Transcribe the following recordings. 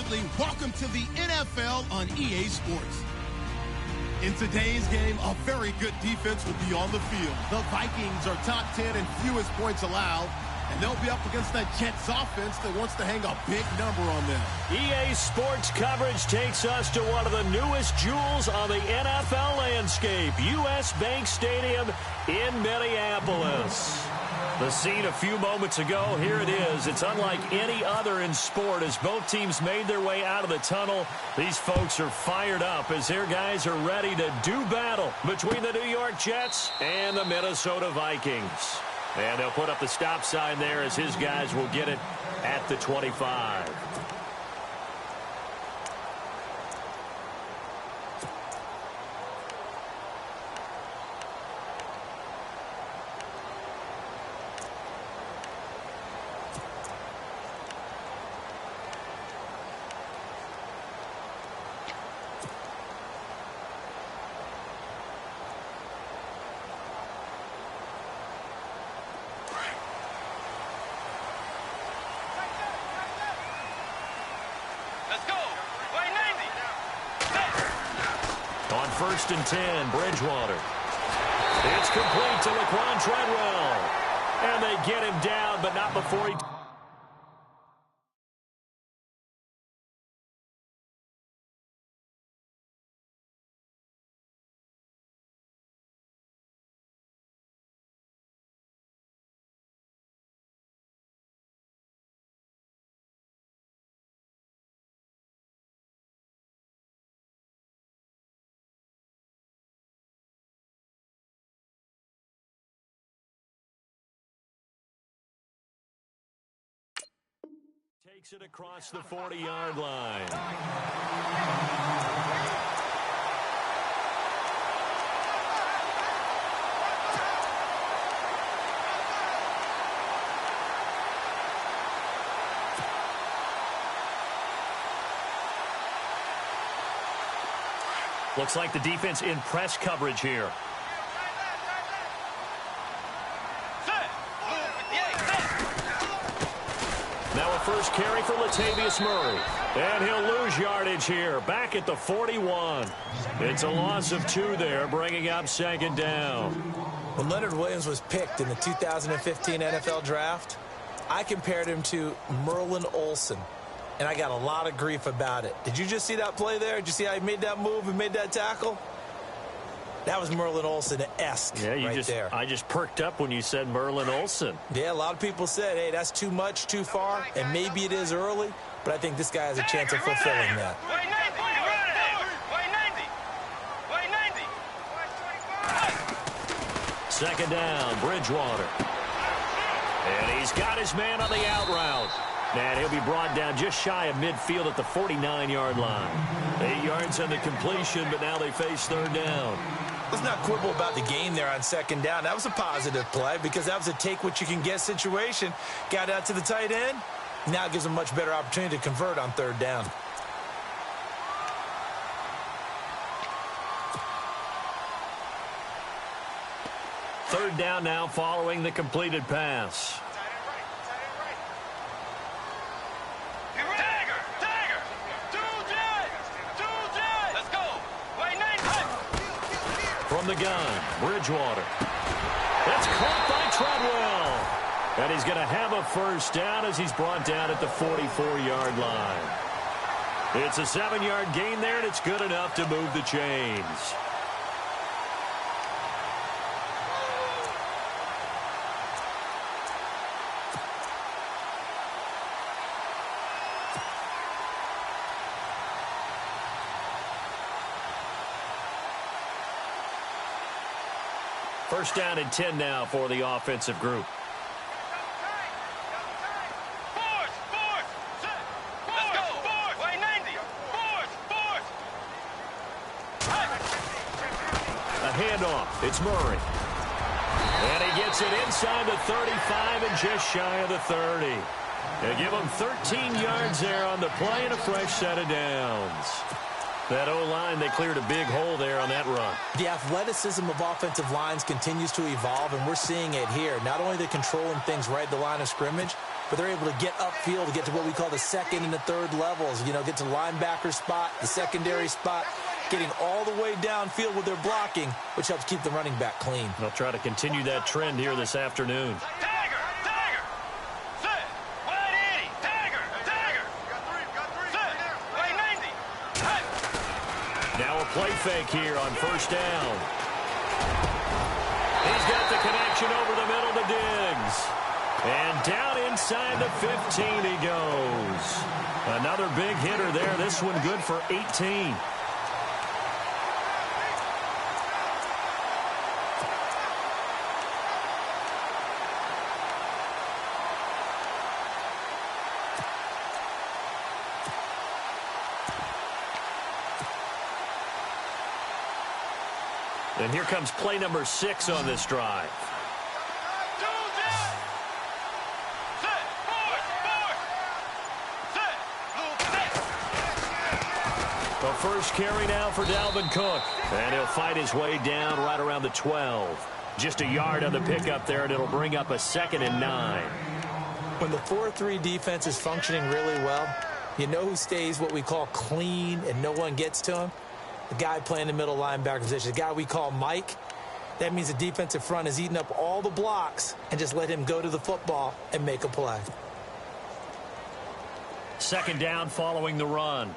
family, welcome to the NFL on EA Sports. In today's game, a very good defense will be on the field. The Vikings are top 10 in fewest points allowed, and they'll be up against that Jets offense that wants to hang a big number on them. EA Sports coverage takes us to one of the newest jewels on the NFL landscape, US Bank Stadium in Minneapolis. The scene a few moments ago, here it is. It's unlike any other in sport as both teams made their way out of the tunnel. These folks are fired up as their guys are ready to do battle between the New York Jets and the Minnesota Vikings. And they'll put up the stop sign there as his guys will get it at the 25. First and 10, Bridgewater. It's complete to Laquan Treadwell. And they get him down, but not before he... Takes it across the 40-yard line. Looks like the defense in press coverage here. Now a first carry for Latavius Murray. And he'll lose yardage here, back at the 41. It's a loss of 2 there, bringing up second down. When Leonard Williams was picked in the 2015 NFL Draft, I compared him to Merlin Olsen, and I got a lot of grief about it. Did you just see that play there? Did you see how he made that move and made that tackle? That was Merlin Olsen-esque there. I just perked up when you said Merlin Olsen. Yeah, a lot of people said, hey, that's too much, too far, and maybe it is early, but I think this guy has a chance of fulfilling that. Second down, Bridgewater. And he's got his man on the out route. And he'll be brought down just shy of midfield at the 49-yard line. 8 yards on the completion, but now they face third down. Let's not quibble about the game there on second down. That was a positive play because that was a take-what-you-can-get situation. Got out to the tight end. Now it gives them a much better opportunity to convert on third down. Third down now following the completed pass. From the gun, Bridgewater. That's caught by Treadwell. And he's going to have a first down as he's brought down at the 44-yard line. It's a 7-yard gain there, and it's good enough to move the chains. First down and 10 now for the offensive group. A handoff. It's Murray. And he gets it inside the 35 and just shy of the 30. They give him 13 yards there on the play and a fresh set of downs. That O-line, they cleared a big hole there on that run. The athleticism of offensive lines continues to evolve, and we're seeing it here. Not only are they controlling things right at the line of scrimmage, but they're able to get upfield to get to what we call the second and the third levels. You know, get to linebacker spot, the secondary spot, getting all the way downfield with their blocking, which helps keep the running back clean. They'll try to continue that trend here this afternoon. Now a play fake here on first down. He's got the connection over the middle to Diggs. And down inside the 15 he goes. Another big hitter there. This one good for 18. And here comes play number 6 on this drive. The first carry now for Dalvin Cook. And he'll fight his way down right around the 12. Just a yard on the pickup there, and it'll bring up a 2nd and 9. When the 4-3 defense is functioning really well, you know who stays what we call clean and no one gets to him? The guy playing the middle linebacker position, the guy we call Mike. That means the defensive front is eating up all the blocks and just let him go to the football and make a play. 2nd down following the run.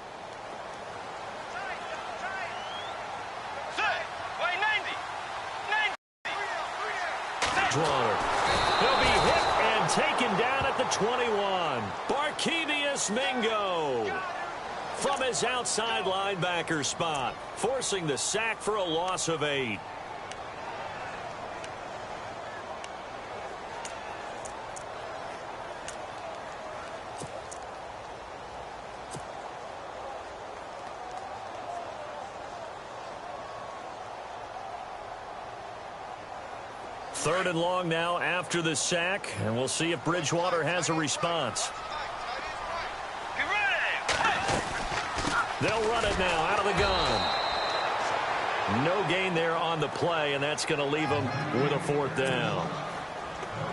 He'll be hit and taken down at the 21. Barkevious Mingo from his outside linebacker spot, forcing the sack for a loss of 8. Third and long now after the sack, and we'll see if Bridgewater has a response. They'll run it now out of the gun. No gain there on the play, and that's going to leave them with a 4th down.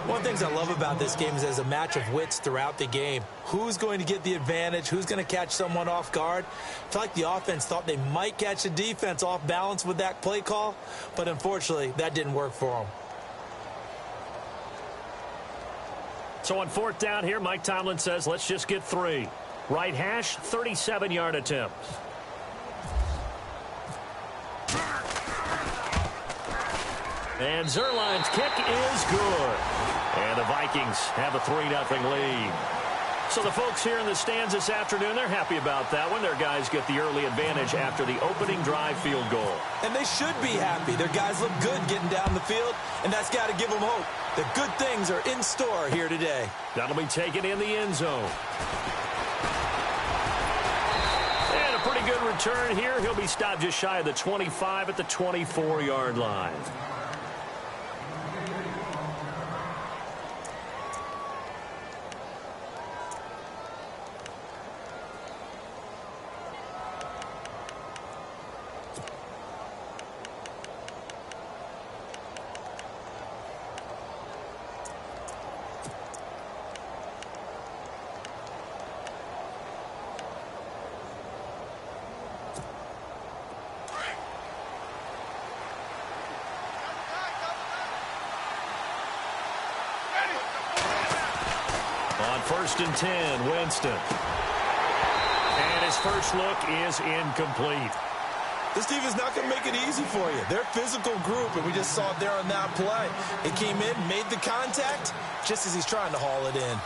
One of the things I love about this game is there's a match of wits throughout the game. Who's going to get the advantage? Who's going to catch someone off guard? I feel like the offense thought they might catch the defense off balance with that play call, but unfortunately, that didn't work for them. So on 4th down here, Mike Tomlin says, let's just get 3. Right hash, 37-yard attempt. And Zerline's kick is good. And the Vikings have a 3-0 lead. So the folks here in the stands this afternoon, they're happy about that one. Their guys get the early advantage after the opening drive field goal. And they should be happy. Their guys look good getting down the field, and that's got to give them hope that good things are in store here today. That'll be taken in the end zone. And a pretty good return here. He'll be stopped just shy of the 25 at the 24-yard line. On 1st and 10, Winston. And his first look is incomplete. This team is not going to make it easy for you. They're a physical group, and we just saw it there on that play. It came in, made the contact, just as he's trying to haul it in.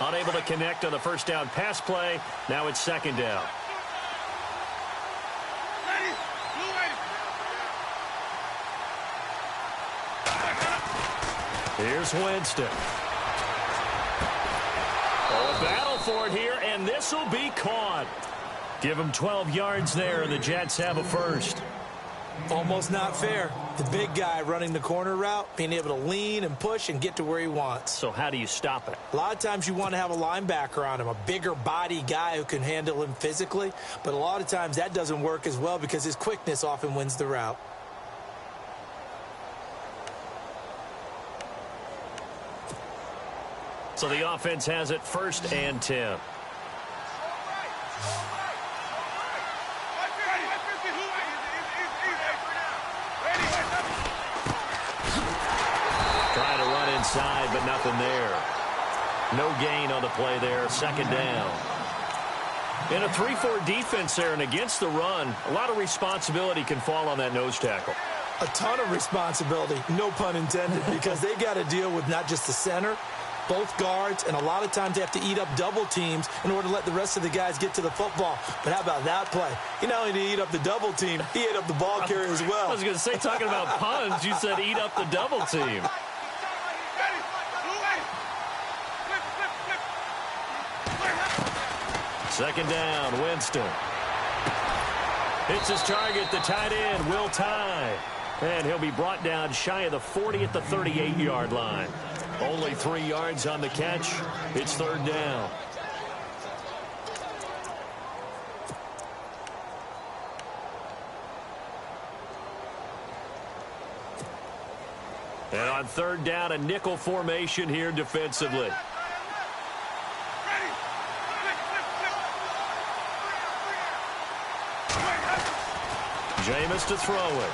Unable to connect on the first down pass play. Now it's 2nd down. Here's Winston. Oh, a battle for it here, and this will be caught. Give him 12 yards there, and the Jets have a first. Almost not fair. The big guy running the corner route, being able to lean and push and get to where he wants. So how do you stop it? A lot of times you want to have a linebacker on him, a bigger body guy who can handle him physically, but a lot of times that doesn't work as well because his quickness often wins the route. So the offense has it 1st and 10. Trying to run inside, but nothing there. No gain on the play there. 2nd down. In a 3-4 defense there and against the run, a lot of responsibility can fall on that nose tackle. A ton of responsibility, no pun intended, because they got to deal with not just the center, both guards, and a lot of times they have to eat up double teams in order to let the rest of the guys get to the football. But how about that play? He not only did he eat up the double team, he ate up the ball carrier as well. I was going to say, talking about puns, you said eat up the double team. Second down, Winston. Hits his target, the tight end, Will Tye. And he'll be brought down shy of the 40 at the 38-yard line. Only 3 yards on the catch. It's 3rd down. And on 3rd down, a nickel formation here defensively. Jameis to throw it.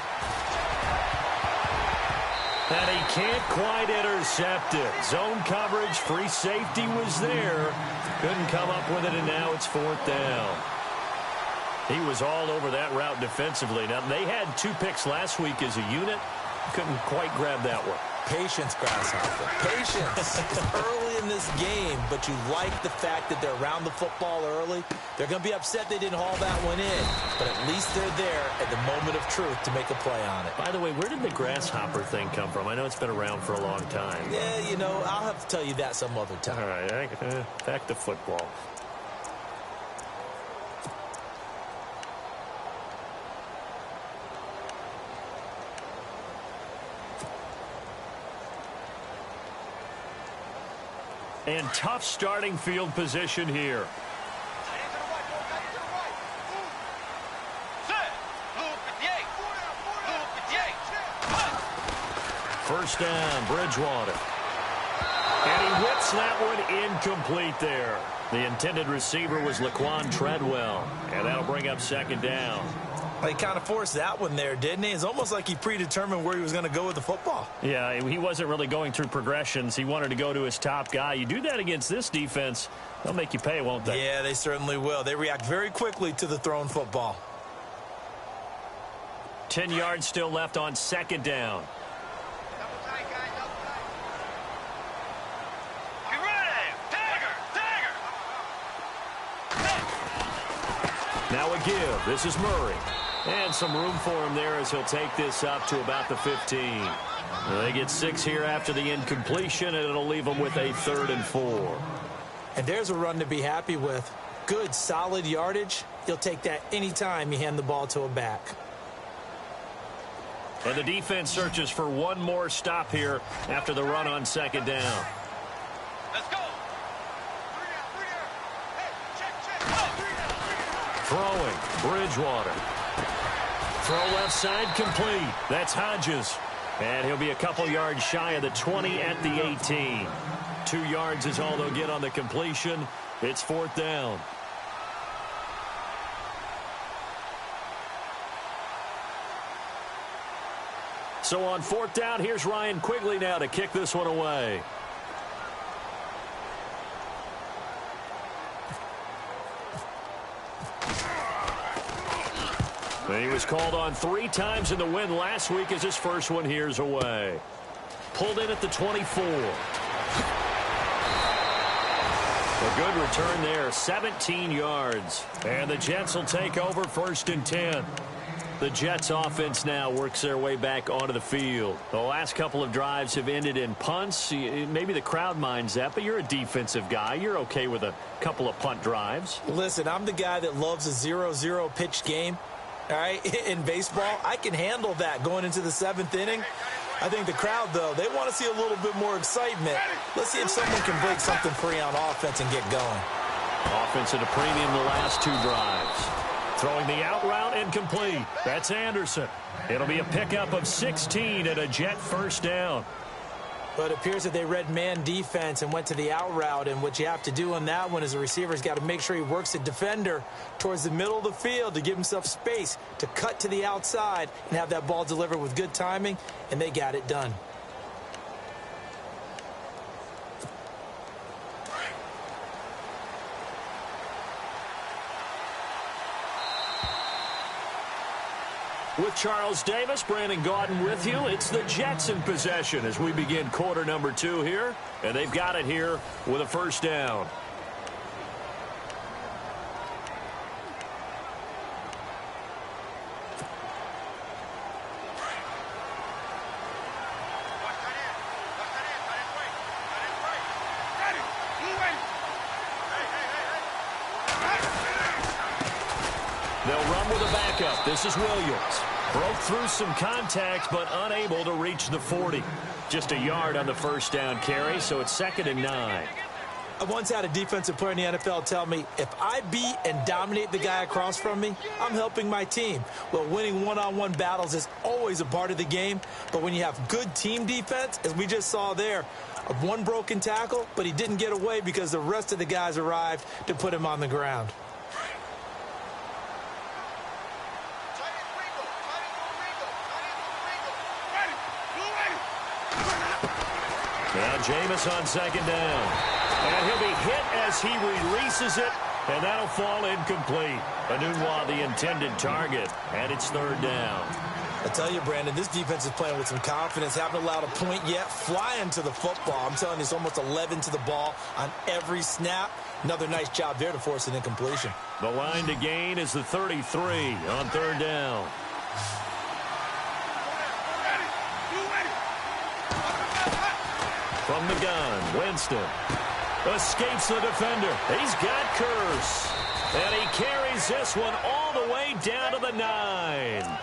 And he can't quite intercept it. Zone coverage, free safety was there. Couldn't come up with it, and now it's 4th down. He was all over that route defensively. Now, they had 2 picks last week as a unit. Couldn't quite grab that one. Patience, Grasshopper. Patience. It's early in this game, but you like the fact that they're around the football early. They're going to be upset they didn't haul that one in, but at least they're there at the moment of truth to make a play on it. By the way, where did the grasshopper thing come from? I know it's been around for a long time. Yeah, you know, I'll have to tell you that some other time. All right, back to football. And tough starting field position here. First down, Bridgewater. And he whips that one incomplete there. The intended receiver was Laquan Treadwell. And that'll bring up 2nd down. He kind of forced that one there, didn't he? It's almost like he predetermined where he was going to go with the football. Yeah, he wasn't really going through progressions. He wanted to go to his top guy. You do that against this defense, they'll make you pay, won't they? Yeah, they certainly will. They react very quickly to the thrown football. 10 yards still left on 2nd down. Now a give. This is Murray. And some room for him there as he'll take this up to about the 15. They get 6 here after the incompletion, and it'll leave them with a 3rd and 4. And there's a run to be happy with. Good, solid yardage. You'll take that anytime you hand the ball to a back. And the defense searches for one more stop here after the run on 2nd down. Let's go. Throwing, Bridgewater. Throw left side complete. That's Hodges. And he'll be a couple yards shy of the 20 at the 18. 2 yards is all they'll get on the completion. It's 4th down. So on 4th down, here's Ryan Quigley now to kick this one away. He was called on 3 times in the win last week as his first one here's away. Pulled in at the 24. A good return there, 17 yards. And the Jets will take over 1st and 10. The Jets offense now works their way back onto the field. The last couple of drives have ended in punts. Maybe the crowd minds that, but you're a defensive guy. You're okay with a couple of punt drives. Listen, I'm the guy that loves a 0-0 pitch game. All right, in baseball, I can handle that going into the 7th inning. I think the crowd, though, they want to see a little bit more excitement. Let's see if someone can break something free on offense and get going. Offense at a premium the last 2 drives. Throwing the out route incomplete. That's Anderson. It'll be a pickup of 16 and a Jet first down. But it appears that they read man defense and went to the out route, and what you have to do on that one is the receiver's got to make sure he works the defender towards the middle of the field to give himself space to cut to the outside and have that ball delivered with good timing, and they got it done. With Charles Davis, Brandon Gaudin with you. It's the Jets in possession as we begin quarter number 2 here. And they've got it here with a first down. They'll run with a backup. This is Williams. Broke through some contact, but unable to reach the 40. Just a yard on the first down carry, so it's 2nd and 9. I once had a defensive player in the NFL tell me, if I beat and dominate the guy across from me, I'm helping my team. Well, winning one-on-one battles is always a part of the game, but when you have good team defense, as we just saw there, one broken tackle, but he didn't get away because the rest of the guys arrived to put him on the ground. Now Jameis on 2nd down. And he'll be hit as he releases it, and that'll fall incomplete. Anunwa, the intended target, and it's 3rd down. I tell you, Brandon, this defense is playing with some confidence. Haven't allowed a point yet. Flying to the football. I'm telling you, it's almost 11 to the ball on every snap. Another nice job there to force an incompletion. The line to gain is the 33 on 3rd down. From the gun, Winston escapes the defender. He's got Curse. And he carries this one all the way down to the 9.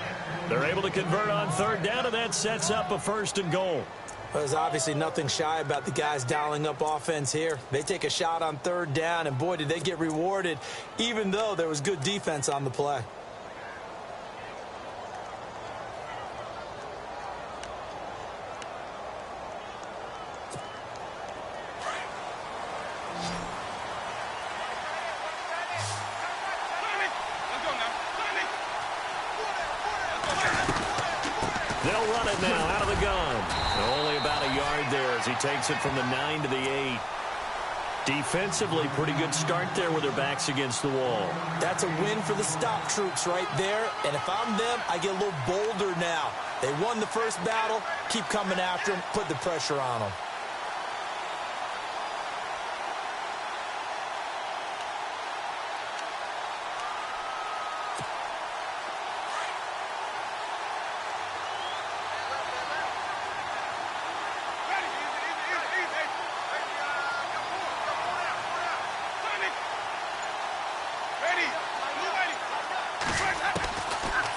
They're able to convert on 3rd down, and that sets up a 1st and goal. Well, there's obviously nothing shy about the guys dialing up offense here. They take a shot on 3rd down, and boy, did they get rewarded, even though there was good defense on the play. They'll run it now out of the gun. Only about a yard there as he takes it from the 9 to the 8. Defensively, pretty good start there with their backs against the wall. That's a win for the stop troops right there. And if I'm them, I get a little bolder now. They won the first battle. Keep coming after them. Put the pressure on them.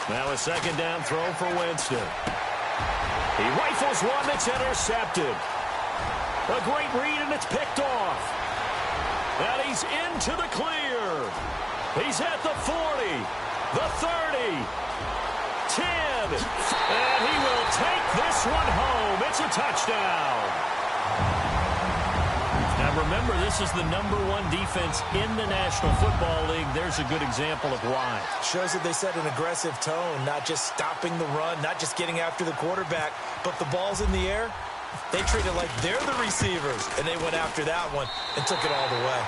Now a 2nd down throw for Winston. He rifles one that's intercepted. A great read, and it's picked off. And he's into the clear. He's at the 40, the 30, 10. And he will take this one home. It's a touchdown. Now remember, this is the #1 defense in the National Football League. There's a good example of why. Shows that they set an aggressive tone, not just stopping the run, not just getting after the quarterback, but the ball's in the air. They treat it like they're the receivers, and they went after that one and took it all the way.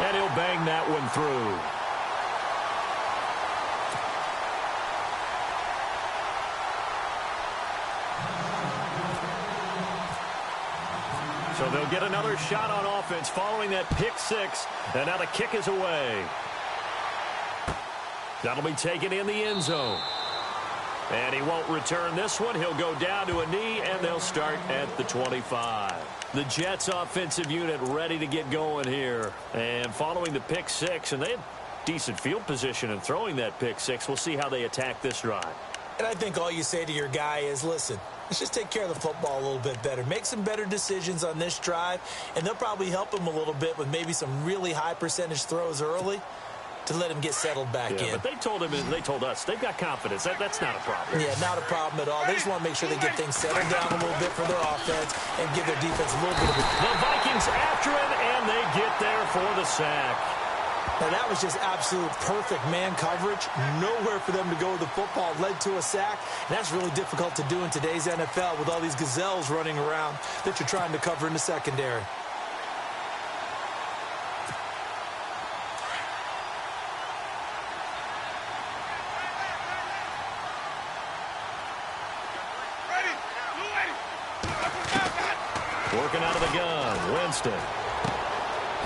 And he'll bang that one through. So they'll get another shot on offense following that pick 6. And now the kick is away. That'll be taken in the end zone. And he won't return this one. He'll go down to a knee, and they'll start at the 25. The Jets offensive unit ready to get going here. And following the pick six, and they had decent field position in throwing that pick six. We'll see how they attack this drive. And I think all you say to your guy is, listen, let's just take care of the football a little bit better. Make some better decisions on this drive, and they'll probably help him a little bit with maybe some really high percentage throws early to let him get settled back in. But they told him, and they told us, they've got confidence. That's not a problem. Yeah, not a problem at all. They just want to make sure they get things settled down a little bit for their offense and give their defense a little bit of a... The Vikings after him, and they get there for the sack. Now, that was just absolute perfect man coverage. Nowhere for them to go with the football. Led to a sack. And that's really difficult to do in today's NFL with all these gazelles running around that you're trying to cover in the secondary. Working out of the gun, Winston.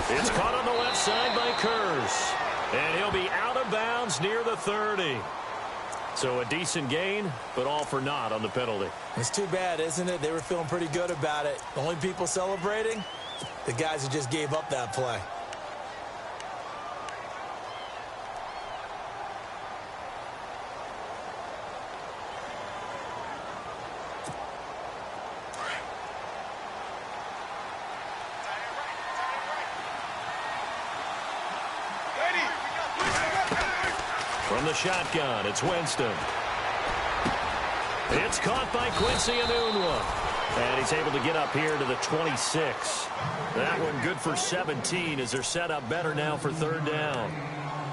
It's caught on the left side by Kurz. And he'll be out of bounds near the 30. So a decent gain, but all for naught on the penalty. It's too bad, isn't it? They were feeling pretty good about it. The only people celebrating, the guys who just gave up that play. From the shotgun, it's Winston. It's caught by Quincy Enunwa. And he's able to get up here to the 26. That one good for 17 as they're set up better now for third down.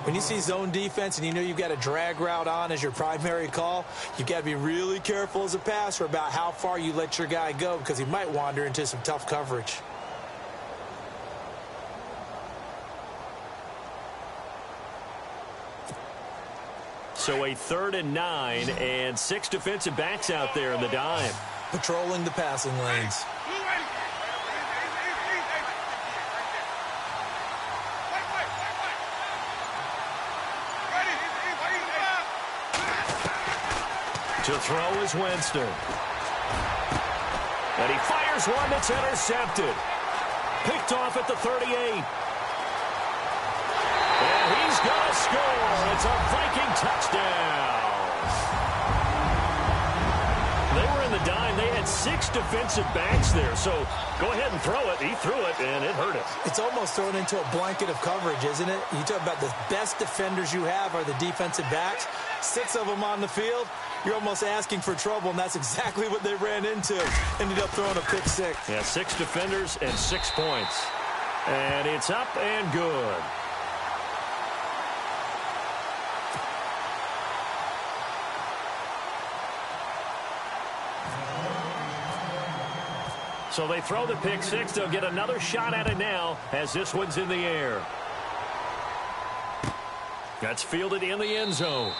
When you see zone defense and you know you've got a drag route on as your primary call, you've got to be really careful as a passer about how far you let your guy go because he might wander into some tough coverage. So a 3rd and 9 and 6 defensive backs out there in the dime. Patrolling the passing lanes. To throw is Winston. And he fires one that's intercepted. Picked off at the 38. And he's going to score. It's a Viking touchdown. They were in the dime. They had 6 defensive backs there. So go ahead and throw it. He threw it, and it hurt him. It's almost thrown into a blanket of coverage, isn't it? You talk about the best defenders you have are the defensive backs. 6 of them on the field. You're almost asking for trouble, and that's exactly what they ran into. Ended up throwing a pick 6. Yeah, 6 defenders and 6 points. And it's up and good. So they throw the pick 6. They'll get another shot at it now as this one's in the air. That's fielded in the end zone.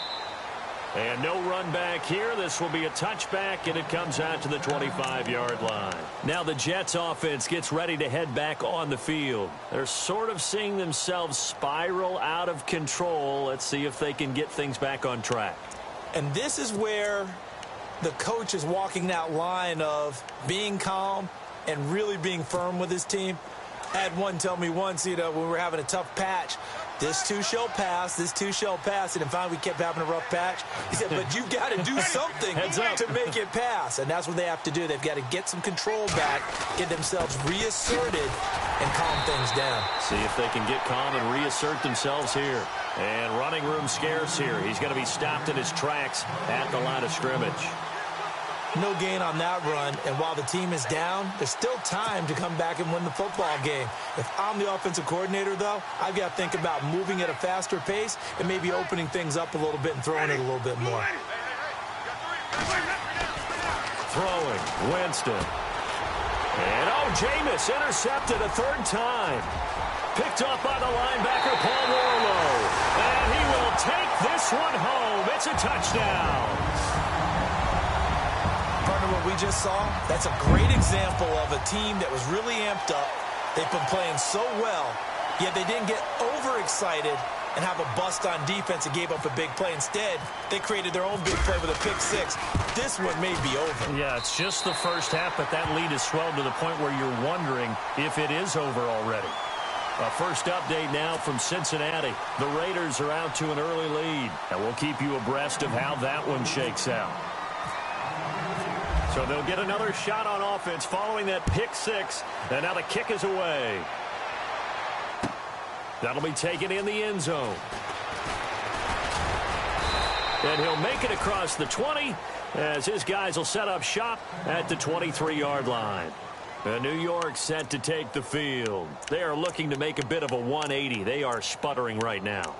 And no run back here. This will be a touchback, and it comes out to the 25-yard line. Now the Jets offense gets ready to head back on the field. They're sort of seeing themselves spiral out of control. Let's see if they can get things back on track. And this is where the coach is walking that line of being calm and really being firm with his team. I had one tell me once, when we were having a tough patch, this too shall pass, this too shall pass. And finally we kept having a rough patch. He said, but you've got to do something to make it pass. And that's what they have to do. They've got to get some control back, get themselves reasserted, and calm things down. See if they can get calm and reassert themselves here. And running room scarce here. He's going to be stopped in his tracks at the line of scrimmage. No gain on that run, and while the team is down, there's still time to come back and win the football game. If I'm the offensive coordinator, though, I've got to think about moving at a faster pace and maybe opening things up a little bit and throwing it a little bit more. Throwing, Winston. And, Jameis intercepted a 3rd time. Picked off by the linebacker, Paul Warlow. And he will take this one home. It's a touchdown. What we just saw, that's a great example of a team that was really amped up. They've been playing so well, yet they didn't get overexcited and have a bust on defense and gave up a big play. Instead, they created their own big play with a pick six. This one may be over. Yeah, it's just the first half, but that lead has swelled to the point where you're wondering if it is over already. A first update now from Cincinnati. The Raiders are out to an early lead, and we'll keep you abreast of how that one shakes out. So they'll get another shot on offense following that pick six, and now the kick is away. That'll be taken in the end zone. And he'll make it across the 20 as his guys will set up shop at the 23-yard line. New York set to take the field. They are looking to make a bit of a 180. They are sputtering right now.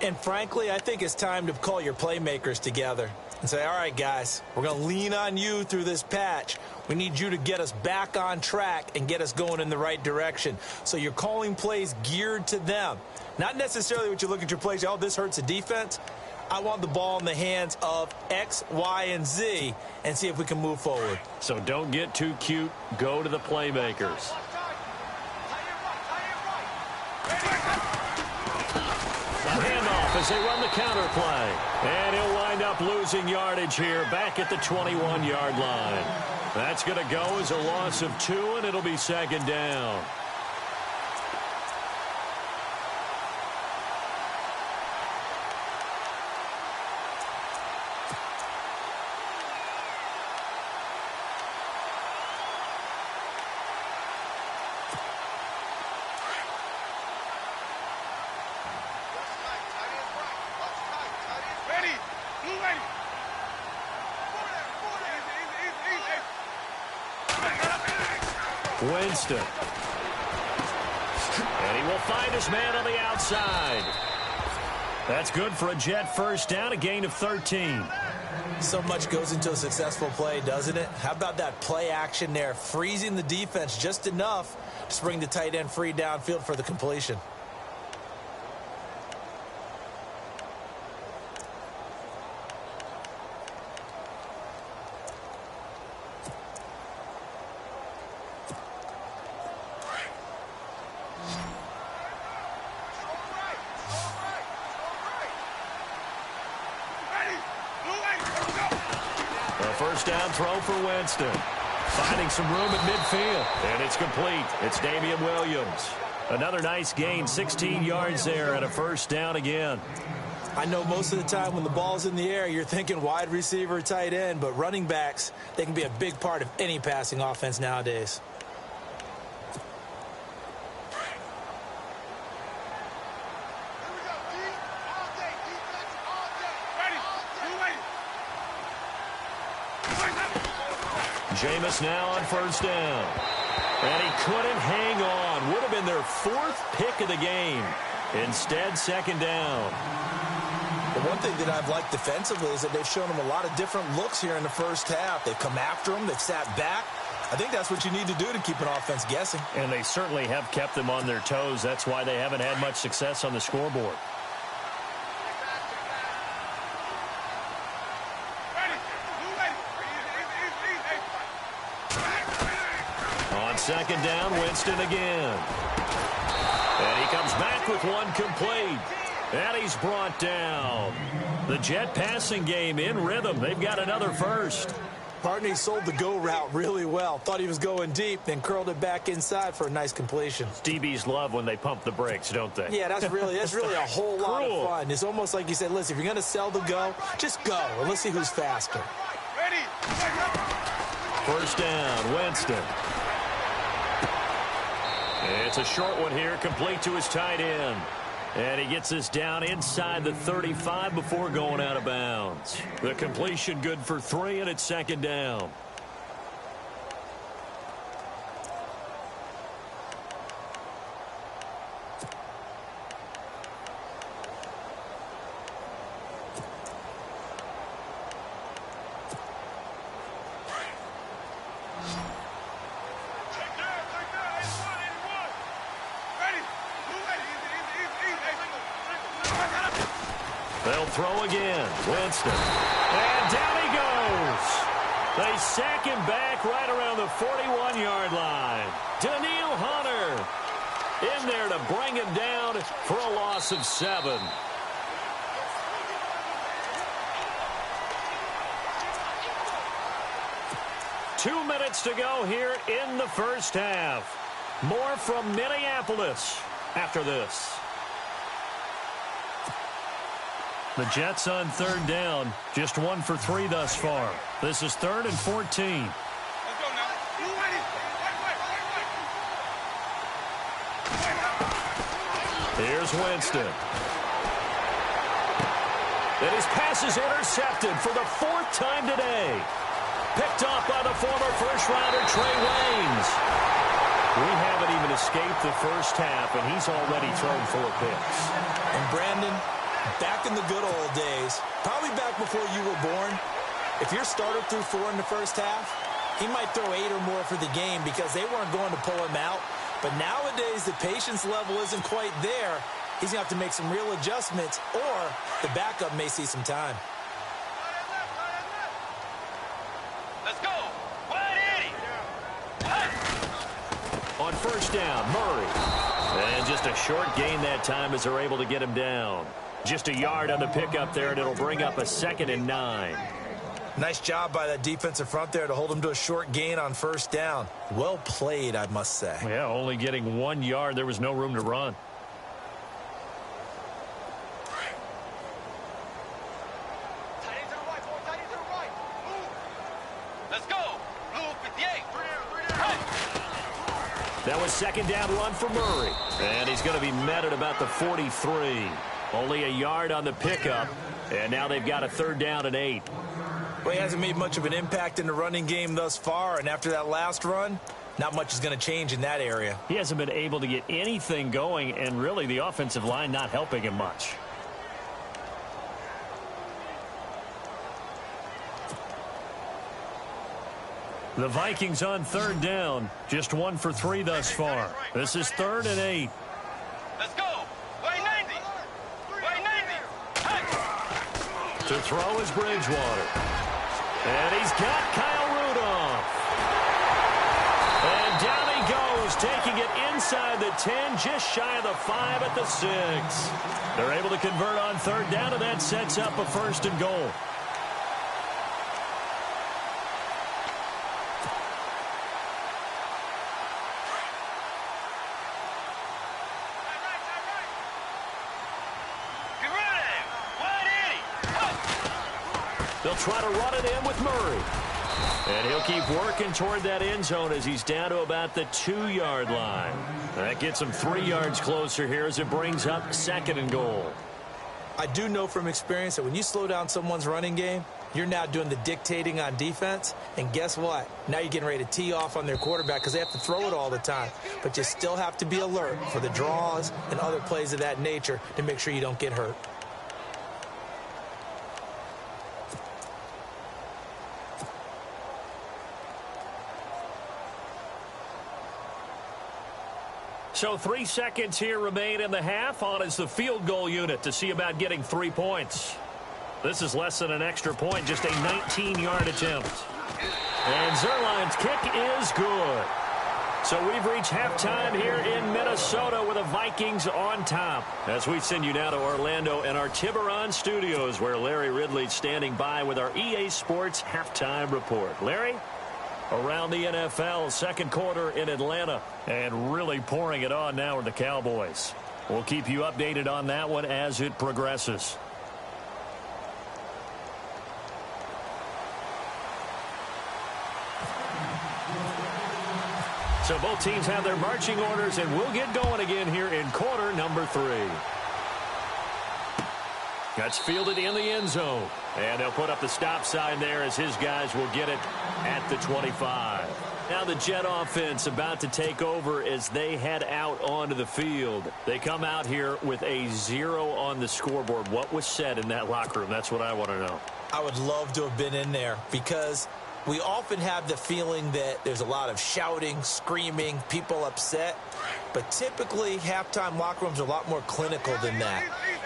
And frankly, I think it's time to call your playmakers together and say, all right, guys, we're going to lean on you through this patch. We need you to get us back on track and get us going in the right direction. So you're calling plays geared to them. Not necessarily what you look at your plays, oh, this hurts the defense. I want the ball in the hands of X, Y, and Z and see if we can move forward. So don't get too cute. Go to the playmakers. A handoff as they run the counter play. And he'll wind up losing yardage here back at the 21-yard line. That's going to go as a loss of 2, and it'll be second down. Winston. And he will find his man on the outside. That's good for a Jet first down, a gain of 13. So much goes into a successful play, doesn't it? How about that play action there, freezing the defense just enough to bring the tight end free downfield for the completion. First down throw for Winston. Finding some room at midfield. And it's complete. It's Damian Williams. Another nice gain, 16 yards there and a first down again. I know most of the time when the ball's in the air, you're thinking wide receiver, tight end, but running backs, they can be a big part of any passing offense nowadays. Jameis now on first down. And he couldn't hang on. Would have been their 4th pick of the game. Instead, second down. The one thing that I've liked defensively is that they've shown them a lot of different looks here in the first half. They've come after them. They've sat back. I think that's what you need to do to keep an offense guessing. And they certainly have kept them on their toes. That's why they haven't had much success on the scoreboard. On second down, Winston again. And he comes back with one complete. And he's brought down. The Jet passing game in rhythm. They've got another first. Partney sold the go route really well. Thought he was going deep, then curled it back inside for a nice completion. DBs love when they pump the brakes, don't they? Yeah, that's really a whole lot of fun. It's almost like you said, listen, if you're going to sell the go, just go, and let's see who's faster. First down, Winston. It's a short one here, complete to his tight end. And he gets this down inside the 35 before going out of bounds. The completion good for 3, and it's second down. They'll throw again. Winston. And down he goes. They sack him back right around the 41-yard line. Daniil Hunter. in there to bring him down for a loss of 7. Two minutes to go here in the first half. More from Minneapolis after this. The Jets on third down, just 1 for 3 thus far. This is 3rd and 14. Here's Winston. And his pass is intercepted for the 4th time today. Picked off by the former first-rounder Trey Waynes. We haven't even escaped the first half, and he's already thrown 4 picks. And Brandon, back in the good old days, probably back before you were born, if your starter threw 4 in the first half, he might throw 8 or more for the game because they weren't going to pull him out. But nowadays, the patience level isn't quite there. He's going to have to make some real adjustments, or the backup may see some time. Let's go. 180. On first down, Murray. And just a short gain that time as they're able to get him down. Just a yard on the pickup there, and it'll bring up a 2nd and 9. Nice job by that defensive front there to hold him to a short gain on first down. Well played, I must say. Yeah, only getting 1 yard. There was no room to run. Let's go. Blue 58. That was 2nd down run for Murray. And he's going to be met at about the 43. Only a yard on the pickup. And now they've got a 3rd down and 8. Well, he hasn't made much of an impact in the running game thus far, and after that last run, not much is going to change in that area. He hasn't been able to get anything going, and really the offensive line not helping him much. The Vikings on 3rd down, just 1 for 3 thus far. This is 3rd and 8. Let's go. 190. 190. To throw is Bridgewater. And he's got Kyle Rudolph. And down he goes, taking it inside the 10, just shy of the 5 at the 6. They're able to convert on 3rd down, and that sets up a 1st and goal. They'll try to run it in with Murray. And he'll keep working toward that end zone as he's down to about the 2-yard line. That gets him 3 yards closer here as it brings up 2nd and goal. I do know from experience that when you slow down someone's running game, you're now doing the dictating on defense. And guess what? Now you're getting ready to tee off on their quarterback because they have to throw it all the time. But you still have to be alert for the draws and other plays of that nature to make sure you don't get hurt. So 3 seconds here remain in the half. On is the field goal unit to see about getting 3 points. This is less than an extra point, just a 19-yard attempt. And Zerline's kick is good. So we've reached halftime here in Minnesota with the Vikings on top. As we send you now to Orlando and our Tiburon studios, where Larry Ridley's standing by with our EA Sports halftime report. Larry? Around the NFL, 2nd quarter in Atlanta, and really pouring it on now with the Cowboys. We'll keep you updated on that one as it progresses. So both teams have their marching orders, and we'll get going again here in quarter number 3. That's fielded in the end zone. And they'll put up the stop sign there as his guys will get it at the 25. Now the Jet offense about to take over as they head out onto the field. They come out here with a 0 on the scoreboard. What was said in that locker room? That's what I want to know. I would love to have been in there because we often have the feeling that there's a lot of shouting, screaming, people upset. But typically, halftime locker rooms are a lot more clinical than that.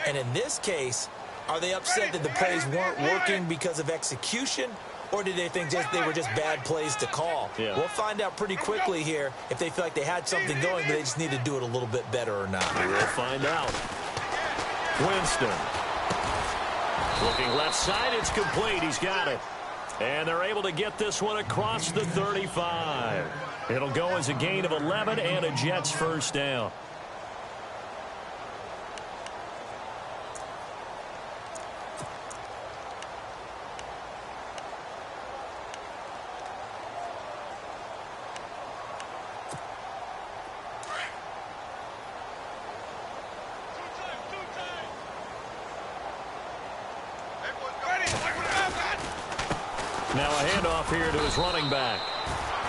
And in this case, are they upset that the plays weren't working because of execution? or did they think they were just bad plays to call? Yeah. We'll find out pretty quickly here if they feel like they had something going, but they just need to do it a little bit better or not. We'll find out. Winston. Looking left side, it's complete. He's got it. And they're able to get this one across the 35. It'll go as a gain of 11 and a Jets first down. Now a handoff here to his running back.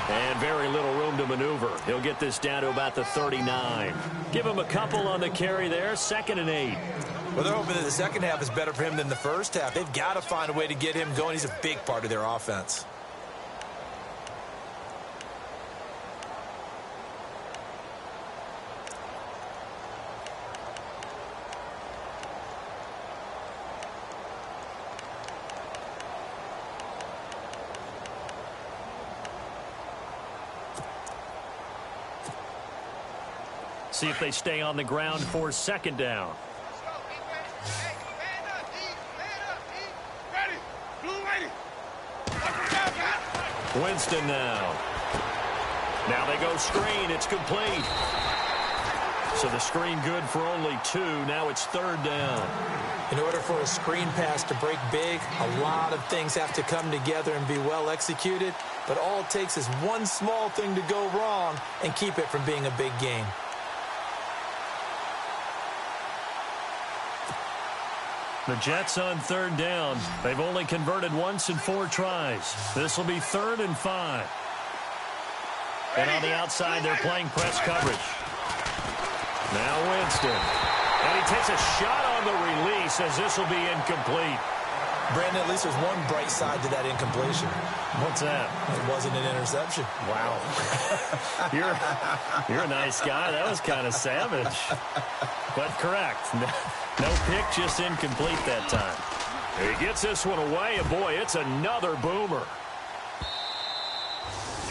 And very little room to maneuver. He'll get this down to about the 39. Give him a couple on the carry there. 2nd and 8. Well, they're hoping that the second half is better for him than the first half. They've got to find a way to get him going. He's a big part of their offense. See if they stay on the ground for 2nd down. Winston now. Now they go screen. It's complete. So the screen good for only 2. Now it's 3rd down. In order for a screen pass to break big, a lot of things have to come together and be well executed. But all it takes is one small thing to go wrong and keep it from being a big gain. The Jets on 3rd down. They've only converted once in 4 tries. This will be 3rd and 5. And on the outside, they're playing press coverage. Now Winston. And he takes a shot on the release as this will be incomplete. Brandon, at least there's one bright side to that incompletion. What's that? It wasn't an interception. Wow. You're a nice guy. That was kind of savage. But correct. No pick, just incomplete that time. He gets this one away, and boy, it's another boomer.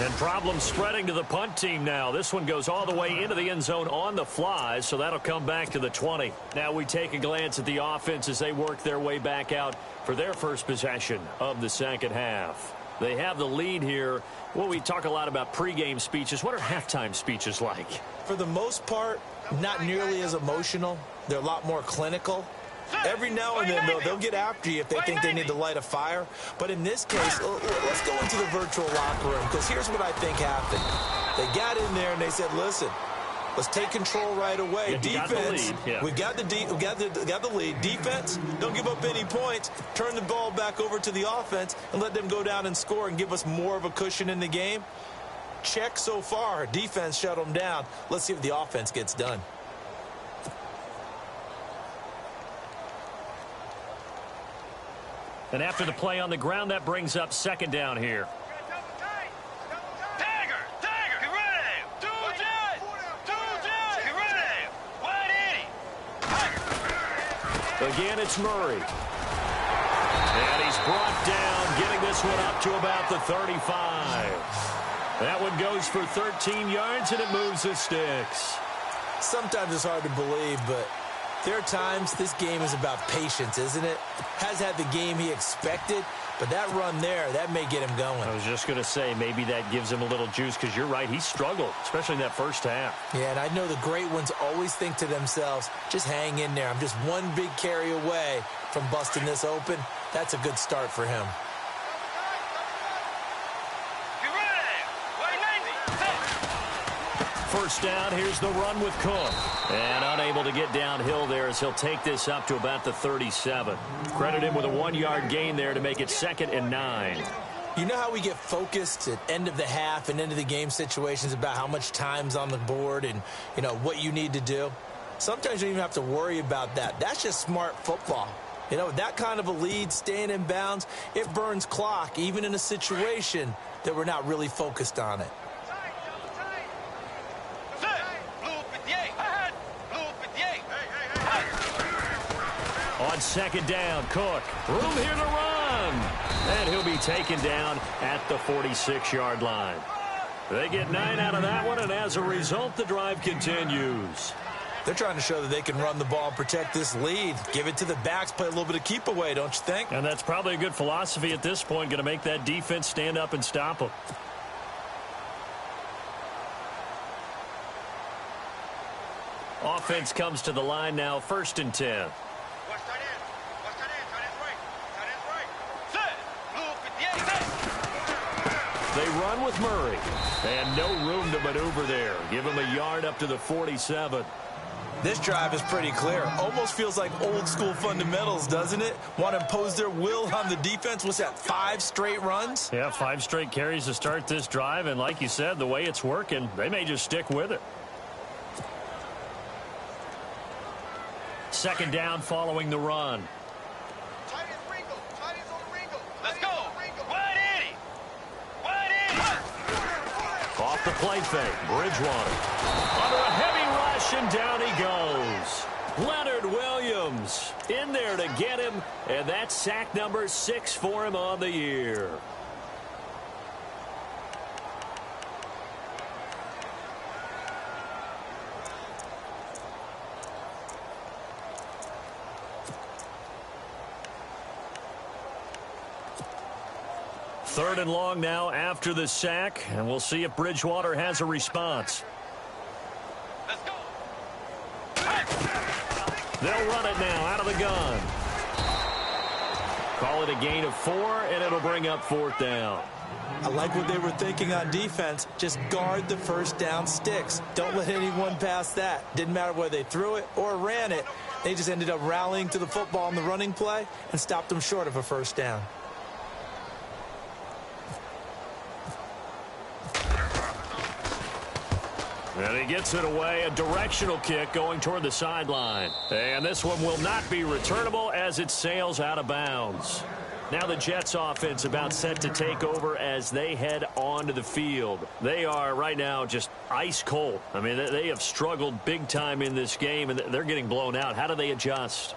And problems spreading to the punt team now. This one goes all the way into the end zone on the fly, so that'll come back to the 20. Now we take a glance at the offense as they work their way back out for their first possession of the second half. They have the lead here. Well, we talk a lot about pregame speeches. What are halftime speeches like? For the most part, not nearly as emotional. They're a lot more clinical. Every now and then, though, they'll get after you if they think they need to light a fire. But in this case, let's go into the virtual locker room, because here's what I think happened. They got in there and they said, listen, let's take control right away. Defense, we got the lead. Defense, don't give up any points. Turn the ball back over to the offense and let them go down and score and give us more of a cushion in the game. Check so far. Defense shut them down. Let's see if the offense gets done. And after the play on the ground, that brings up 2nd down here. Tiger, get ready. Get ready. Wide 80. Again, it's Murray. And he's brought down, getting this one up to about the 35. That one goes for 13 yards, and it moves the sticks. Sometimes it's hard to believe, but there are times this game is about patience, isn't it? Has had the game he expected, but that run there, that may get him going. I was just going to say, maybe that gives him a little juice, because you're right, he struggled, especially in that first half. Yeah, and I know the great ones always think to themselves, just hang in there. I'm just one big carry away from busting this open. That's a good start for him. Get ready. Wide 90. First down, here's the run with Cook. And unable to get downhill there as he'll take this up to about the 37. Credit him with a 1-yard gain there to make it 2nd and 9. You know how we get focused at end of the half and end of the game situations about how much time's on the board and, you know, what you need to do? Sometimes you don't even have to worry about that. That's just smart football. You know, that kind of a lead, staying in bounds, it burns clock, even in a situation that we're not really focused on it. On 2nd down, Cook. Room here to run. And he'll be taken down at the 46-yard line. They get 9 out of that one, and as a result, the drive continues. They're trying to show that they can run the ball and protect this lead. Give it to the backs, play a little bit of keep away, don't you think? And that's probably a good philosophy at this point, going to make that defense stand up and stop them. Offense comes to the line now, 1st and 10. They run with Murray. And no room to maneuver there. Give him a yard up to the 47. This drive is pretty clear. Almost feels like old school fundamentals, doesn't it? Want to impose their will on the defense. What's that, 5 straight runs? Yeah, 5 straight carries to start this drive. And like you said, the way it's working, they may just stick with it. 2nd down following the run. Let's go. Wide Eddie. Wide Eddie. Off the play fake, Bridgewater. Under a heavy rush, and down he goes. Leonard Williams in there to get him, and that's sack number 6 for him on the year. Third and long now after the sack, and we'll see if Bridgewater has a response. Let's go. They'll run it now out of the gun. Call it a gain of 4, and it'll bring up 4th down. I like what they were thinking on defense. Just guard the first down sticks. Don't let anyone pass that. Didn't matter whether they threw it or ran it. They just ended up rallying to the football in the running play and stopped them short of a first down. And he gets it away, a directional kick going toward the sideline. And this one will not be returnable as it sails out of bounds. Now the Jets offense about set to take over as they head onto the field. They are right now just ice cold. I mean, they have struggled big time in this game, and they're getting blown out. How do they adjust?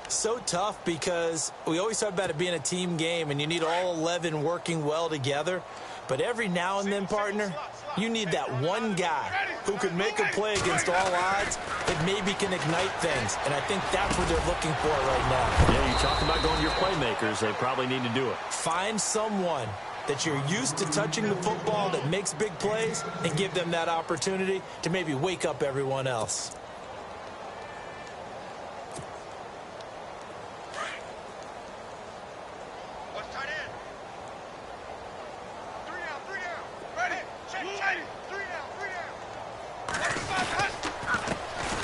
So tough because we always talk about it being a team game, and you need all 11 working well together. But every now and then, partner, you need that one guy who can make a play against all odds that maybe can ignite things. And I think that's what they're looking for right now. Yeah, you talk about going to your playmakers. They probably need to do it. Find someone that you're used to touching the football that makes big plays and give them that opportunity to maybe wake up everyone else.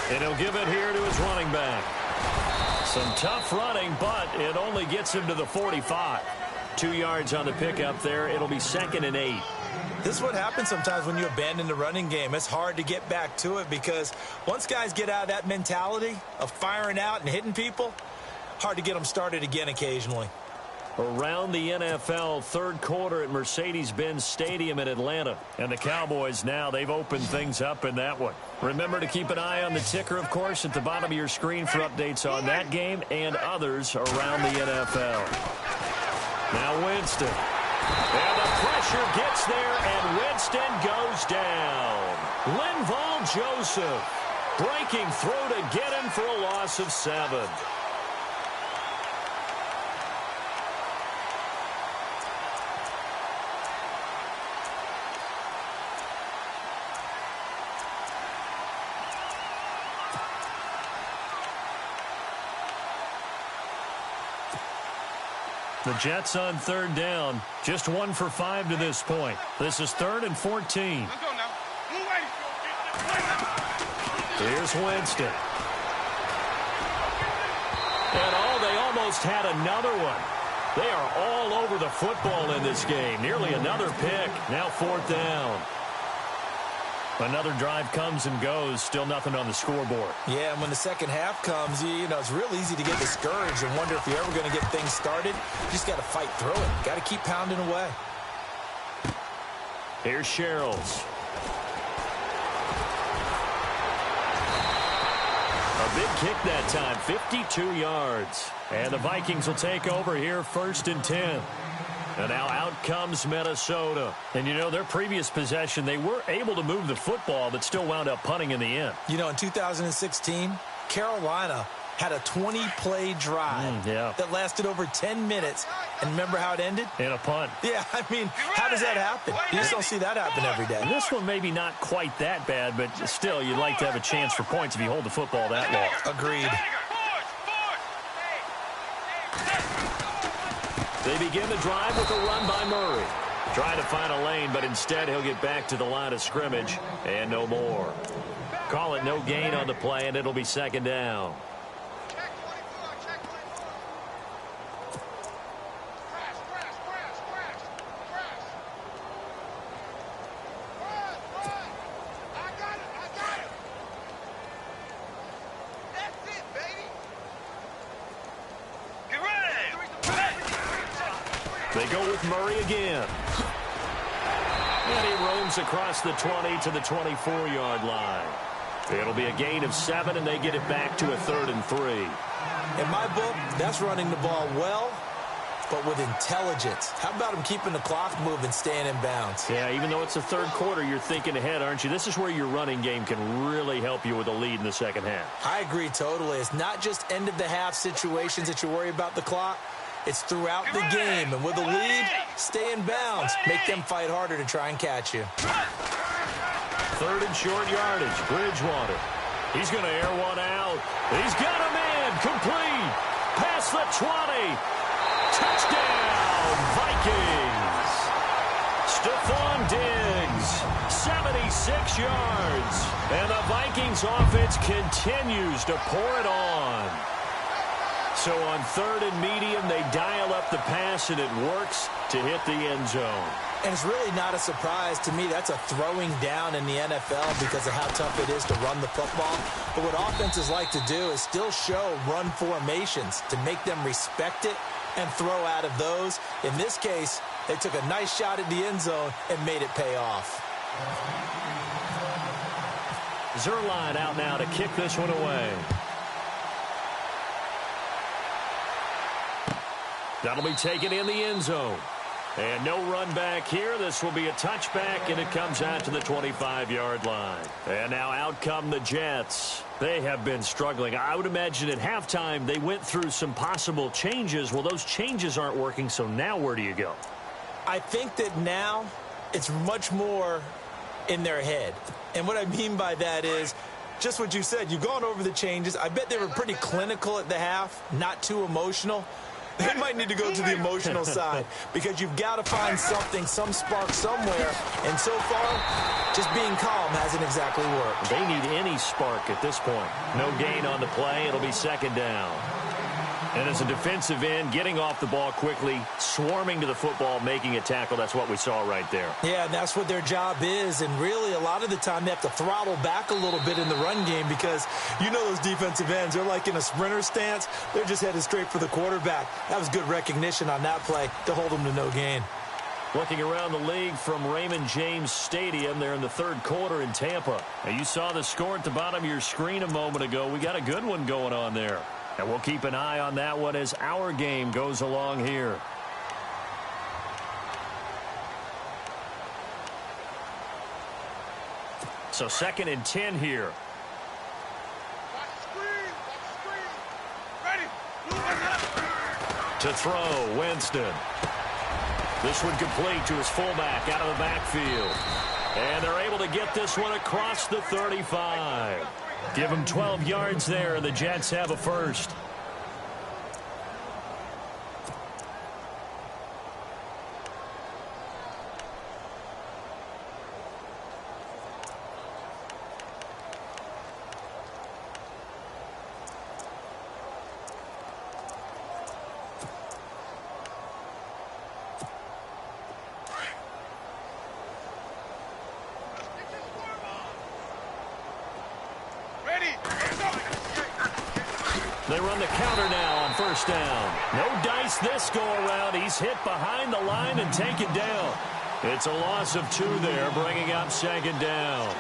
And he'll give it here to his running back. Some tough running, but it only gets him to the 45. 2 yards on the pickup there. It'll be 2nd and 8. This is what happens sometimes when you abandon the running game. It's hard to get back to it because once guys get out of that mentality of firing out and hitting people, hard to get them started again occasionally. Around the NFL, 3rd quarter at Mercedes-Benz Stadium in Atlanta. And the Cowboys now, they've opened things up in that one. Remember to keep an eye on the ticker, of course, at the bottom of your screen for updates on that game and others around the NFL. Now Winston. And the pressure gets there, and Winston goes down. Linval Joseph breaking through to get him for a loss of 7. The Jets on 3rd down. Just 1 for 5 to this point. This is 3rd and 14. Let's go now. Move away. Here's Winston. And they almost had another one. They are all over the football in this game. Nearly another pick. Now 4th down. Another drive comes and goes. Still nothing on the scoreboard. Yeah, and when the second half comes, you know, it's real easy to get discouraged and wonder if you're ever going to get things started. You just got to fight through it. Got to keep pounding away. Here's Sherrills. A big kick that time, 52 yards. And the Vikings will take over here 1st and 10. And now out comes Minnesota. And, you know, their previous possession, they were able to move the football, but still wound up punting in the end. You know, in 2016, Carolina had a 20-play drive that lasted over 10 minutes. And remember how it ended? In a punt. Yeah, I mean, how does that happen? You just don't see that happen every day. And this one maybe not quite that bad, but still, you'd like to have a chance for points if you hold the football that long. Agreed. They begin the drive with a run by Murray. Trying to find a lane, but instead he'll get back to the line of scrimmage and no more. Call it no gain on the play, and it'll be second down. They go with Murray again. And he roams across the 20 to the 24-yard line. It'll be a gain of 7, and they get it back to a 3rd and 3. In my book, that's running the ball well, but with intelligence. How about him keeping the clock moving, staying in bounds? Yeah, even though it's the third quarter, you're thinking ahead, aren't you? This is where your running game can really help you with a lead in the second half. I agree totally. It's not just end-of-the-half situations that you worry about the clock. It's throughout the game, and with a lead, stay in bounds. Make them fight harder to try and catch you. 3rd and short yardage. Bridgewater. He's going to air one out. He's got him in. Complete. Past the 20. Touchdown, Vikings. Stephon Diggs, 76 yards. And the Vikings offense continues to pour it on. So on 3rd and medium, they dial up the pass, and it works to hit the end zone. And it's really not a surprise to me. That's a throwing down in the NFL because of how tough it is to run the football. But what offenses like to do is still show run formations to make them respect it and throw out of those. In this case, they took a nice shot at the end zone and made it pay off. Zerline out now to kick this one away. That'll be taken in the end zone. And no run back here. This will be a touchback, and it comes out to the 25-yard line. And now out come the Jets. They have been struggling. I would imagine at halftime they went through some possible changes. Well, those changes aren't working, so now where do you go? I think that now it's much more in their head. And what I mean by that is just what you said. You've gone over the changes. I bet they were pretty clinical at the half, not too emotional. They might need to go to the emotional side because you've got to find something, some spark somewhere. And so far, just being calm hasn't exactly worked. They need any spark at this point. No gain on the play. It'll be second down. And as a defensive end, getting off the ball quickly, swarming to the football, making a tackle, that's what we saw right there. Yeah, and that's what their job is. And really, a lot of the time, they have to throttle back a little bit in the run game because you know those defensive ends, they're like in a sprinter stance. They're just headed straight for the quarterback. That was good recognition on that play to hold them to no gain. Looking around the league from Raymond James Stadium there in the third quarter in Tampa. Now, you saw the score at the bottom of your screen a moment ago. We got a good one going on there. And we'll keep an eye on that one as our game goes along here. So 2nd and 10 here. To throw, Winston. This one complete to his fullback out of the backfield. And they're able to get this one across the 35. Give them 12 yards there, and the Jets have a first. They run the counter now on first down. No dice this go-around. He's hit behind the line and taken down. It's a loss of 2 there, bringing up second down.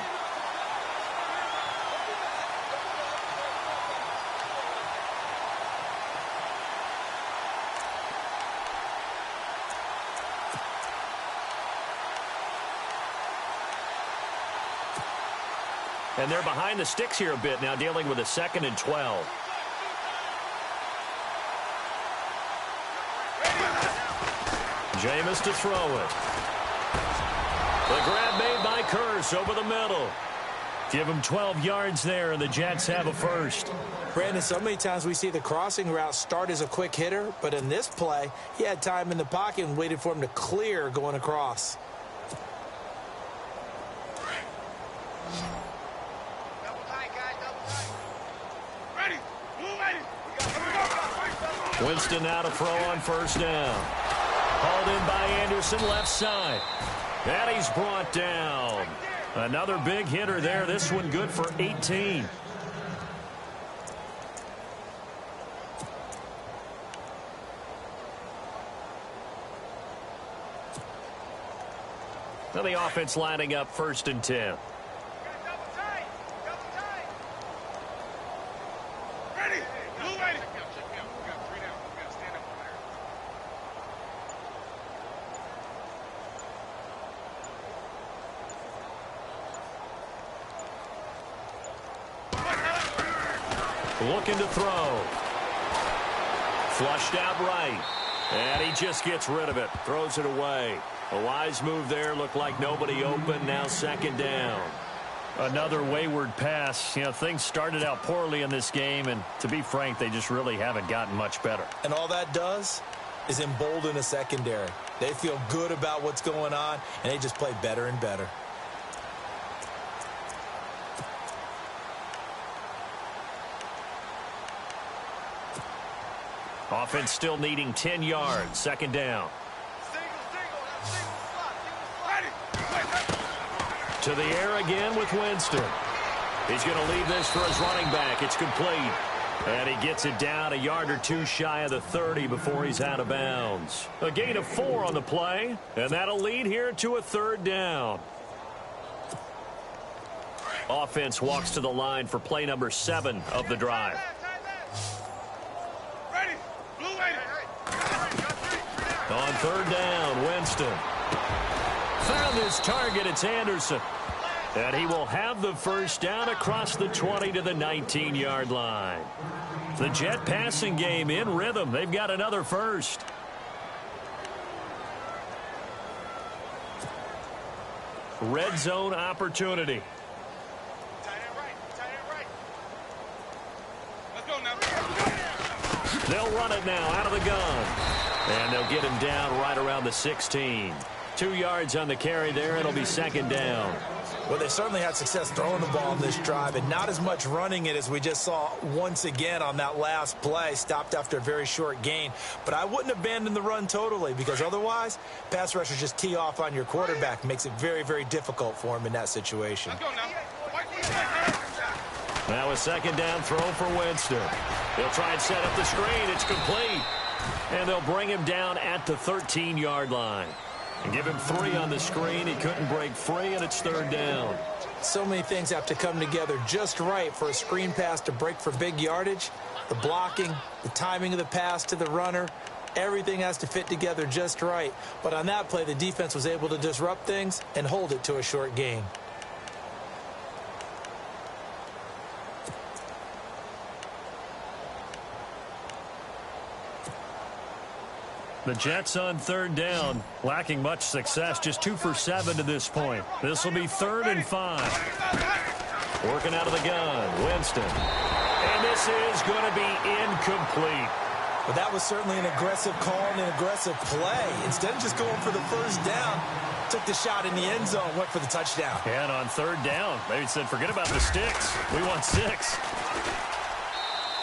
And they're behind the sticks here a bit now, dealing with a 2nd and 12. Jameis to throw it. The grab made by Curse over the middle. Give him 12 yards there, and the Jets have a first. Brandon, so many times we see the crossing route start as a quick hitter, but in this play, he had time in the pocket and waited for him to clear going across. Double tight, guys, double tight. Ready, move ready. Winston now to throw on first down. Hauled in by Anderson, left side. And he's brought down. Another big hitter there. This one good for 18. Now the offense lining up 1st and 10. Double tight, double tight. Ready, move ready. Check me out, check me out. We got 3 down. We got to stand up over there. Looking to throw. Flushed out right. And he just gets rid of it. Throws it away. A wise move there. Looked like nobody open. Now 2nd down. Another wayward pass. You know, things started out poorly in this game, and to be frank, they just really haven't gotten much better. And all that does is embolden a secondary. They feel good about what's going on, and they just play better and better. Offense still needing 10 yards. 2nd down. To the air again with Winston. He's going to leave this for his running back. It's complete. And he gets it down a yard or 2 shy of the 30 before he's out of bounds. A gain of 4 on the play. And that'll lead here to a 3rd down. Offense walks to the line for play number 7 of the drive. On 3rd down, Winston. Found his target. It's Anderson. And he will have the first down across the 20 to the 19-yard line. The Jet passing game in rhythm. They've got another first. Red zone opportunity. Tight end right, tight end right. Let's go now. They'll run it now out of the gun. And they'll get him down right around the 16. 2 yards on the carry there. It'll be 2nd down. Well, they certainly had success throwing the ball in this drive, and not as much running it as we just saw once again on that last play. Stopped after a very short gain. But I wouldn't abandon the run totally, because otherwise, pass rushers just tee off on your quarterback. Makes it very, very difficult for him in that situation. Let's go now. Now a 2nd down throw for Winston. He'll try and set up the screen. It's complete. And they'll bring him down at the 13-yard line. And give him 3 on the screen. He couldn't break free, and it's 3rd down. So many things have to come together just right for a screen pass to break for big yardage. The blocking, the timing of the pass to the runner, everything has to fit together just right. But on that play, the defense was able to disrupt things and hold it to a short gain. The Jets on 3rd down, lacking much success, just 2 for 7 to this point. This will be 3rd and 5. Working out of the gun, Winston. And this is going to be incomplete. But that was certainly an aggressive call and an aggressive play. Instead of just going for the first down, took the shot in the end zone, went for the touchdown. And on 3rd down, they said, forget about the sticks. We want 6.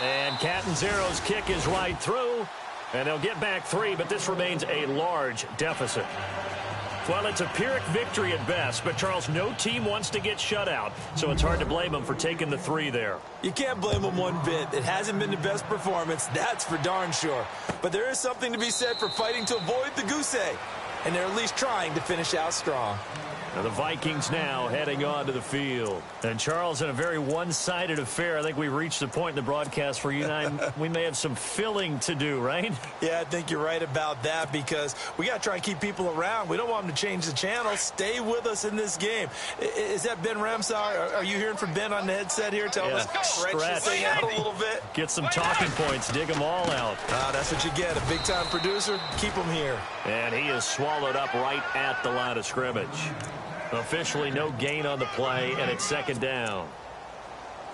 And Catanzaro's kick is right through. And they'll get back 3, but this remains a large deficit. Well, it's a Pyrrhic victory at best, but, Charles, no team wants to get shut out, so it's hard to blame them for taking the 3 there. You can't blame them one bit. It hasn't been the best performance, that's for darn sure. But there is something to be said for fighting to avoid the goose egg, and they're at least trying to finish out strong. And the Vikings now heading on to the field. And Charles, in a very one-sided affair, I think we've reached the point in the broadcast for you and I, we may have some filling to do, right? Yeah, I think you're right about that because we got to try and keep people around. We don't want them to change the channel. Stay with us in this game. Is that Ben Ramsar? Are you hearing from Ben on the headset here? Tell us stretch this thing out a little bit. Get some talking points. Dig them all out. That's what you get. A big-time producer. Keep them here. And he is swallowed up right at the line of scrimmage. Officially no gain on the play, and it's second down.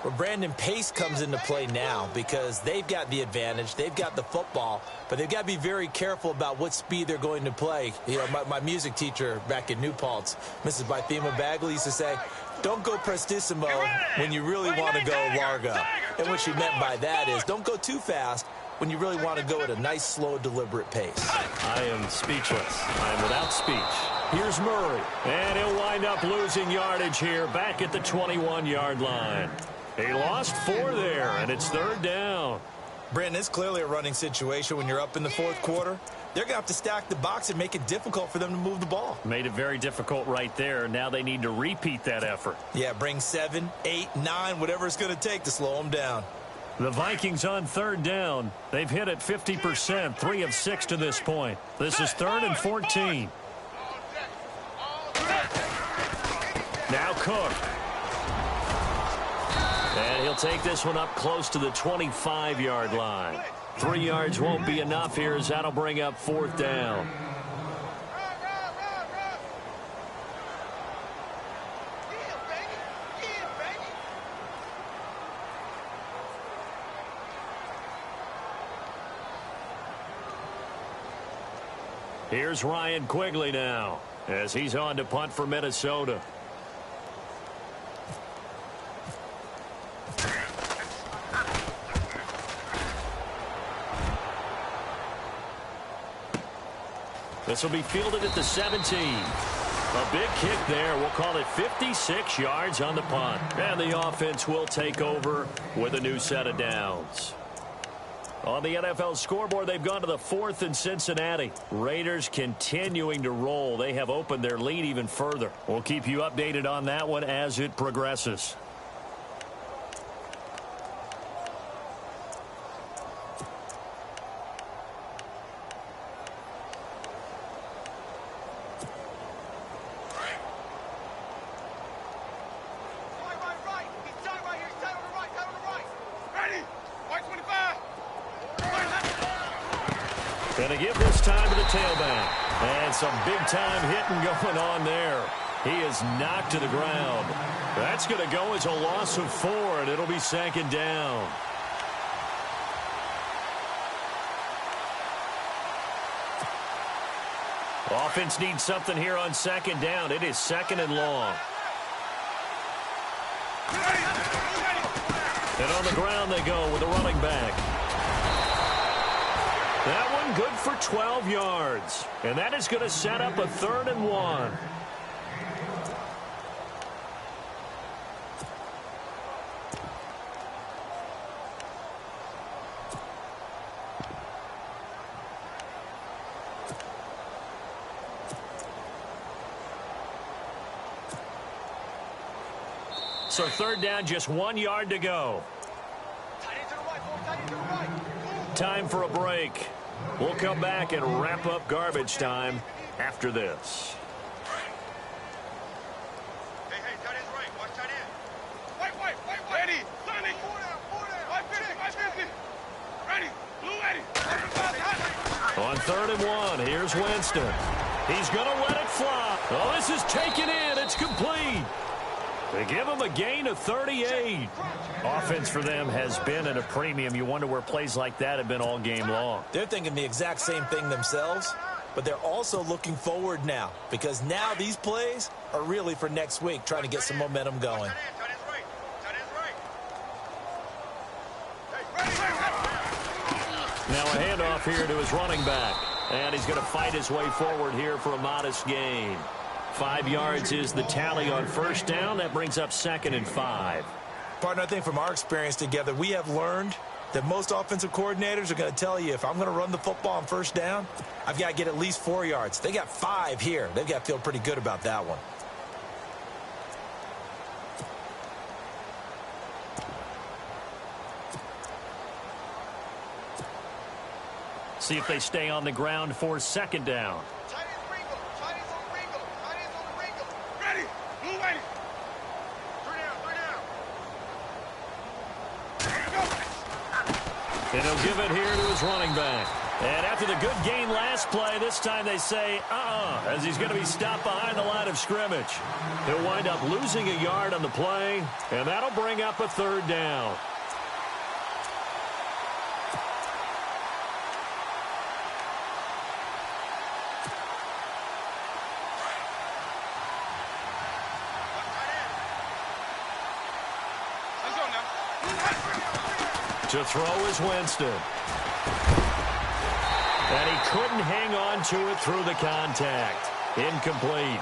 Well, Brandon, pace comes into play now because they've got the advantage. They've got the football, but they've got to be very careful about what speed they're going to play. You know, my music teacher back in New Paltz, Mrs. Bythema Bagley, used to say, don't go prestissimo when you really want to go largo. And what she meant by that is don't go too fast when you really want to go at a nice, slow, deliberate pace. I am speechless. I am without speech. Here's Murray. And he'll wind up losing yardage here back at the 21-yard line. He lost 4 there, and it's third down. Brandon, it's clearly a running situation when you're up in the fourth quarter. They're going to have to stack the box and make it difficult for them to move the ball. Made it very difficult right there. Now they need to repeat that effort. Yeah, bring 7, 8, 9, whatever it's going to take to slow them down. The Vikings on third down. They've hit it 50%, 3 of 6 to this point. This is 3rd and 14. Now Cook. And he'll take this one up close to the 25-yard line. 3 yards won't be enough here as that'll bring up 4th down. Here's Ryan Quigley now as he's on to punt for Minnesota. This will be fielded at the 17. A big kick there. We'll call it 56 yards on the punt. And the offense will take over with a new set of downs. On the NFL scoreboard, they've gone to the 4th in Cincinnati. Raiders continuing to roll. They have opened their lead even further. We'll keep you updated on that one as it progresses. Going to give this time to the tailback. And some big-time hitting going on there. He is knocked to the ground. That's going to go as a loss of 4, and it'll be 2nd down. Offense needs something here on 2nd down. It is 2nd and long. And on the ground they go with a running back. That one good for 12 yards. And that is going to set up a 3rd and 1. So 3rd down, just 1 yard to go. Time for a break. We'll come back and wrap up garbage time after this. Hey, tight end's right. Watch tight end. Wait. Ready. Sonny. 550. Ready. Blue ready. On 3rd and 1, here's Winston. He's going to let it fly. Oh, this is taken in. It's complete. They give him a gain of 38. Offense for them has been at a premium. You wonder where plays like that have been all game long. They're thinking the exact same thing themselves, but they're also looking forward now because now these plays are really for next week, trying to get some momentum going. Now a handoff here to his running back, and he's going to fight his way forward here for a modest gain. 5 yards is the tally on 1st down. That brings up 2nd and 5. Partner, I think from our experience together, we have learned that most offensive coordinators are going to tell you if I'm going to run the football on 1st down, I've got to get at least 4 yards. They got 5 here. They've got to feel pretty good about that one. See if they stay on the ground for second down. Ready. Blue ready. Three down. And he'll give it here to his running back. And after the good gain last play, this time they say, as he's going to be stopped behind the line of scrimmage. He'll wind up losing a yard on the play, and that'll bring up a third down. Let's go now. To throw is Winston. And he couldn't hang on to it through the contact. Incomplete.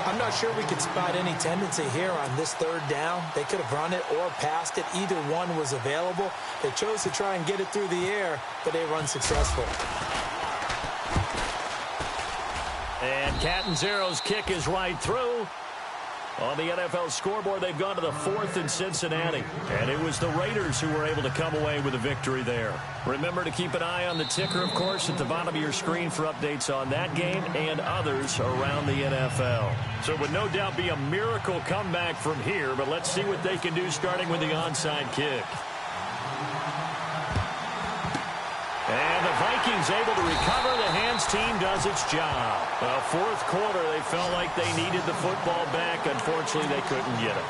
I'm not sure we could spot any tendency here on this third down. They could have run it or passed it. Either one was available. They chose to try and get it through the air, but they were unsuccessful. And Catanzaro's kick is right through. On the NFL scoreboard, they've gone to the 4th in Cincinnati. And it was the Raiders who were able to come away with a victory there. Remember to keep an eye on the ticker, of course, at the bottom of your screen for updates on that game and others around the NFL. So it would no doubt be a miracle comeback from here, but let's see what they can do starting with the onside kick. And the Vikings able to recover. The hands team does its job. Fourth quarter, they felt like they needed the football back. Unfortunately, they couldn't get it.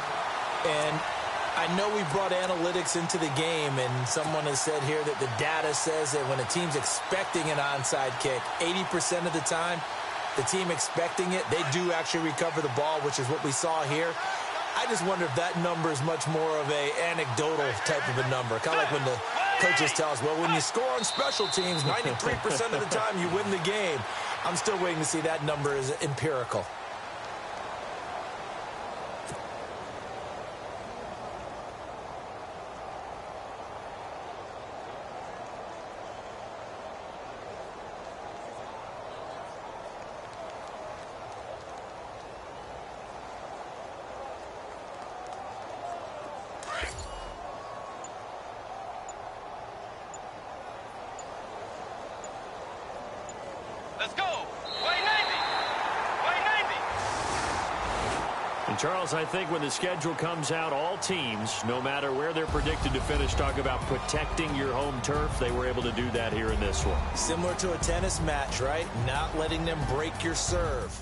And I know we brought analytics into the game, and someone has said here that the data says that when a team's expecting an onside kick, 80% of the time, the team expecting it, they do actually recover the ball, which is what we saw here. I just wonder if that number is much more of a anecdotal type of a number. Kind of like when the coaches tell us, well, when you score on special teams, 93% of the time you win the game. I'm still waiting to see that number is empirical. Let's go. White 90. And Charles, I think when the schedule comes out, all teams, no matter where they're predicted to finish, talk about protecting your home turf. They were able to do that here in this one. Similar to a tennis match, right? Not letting them break your serve.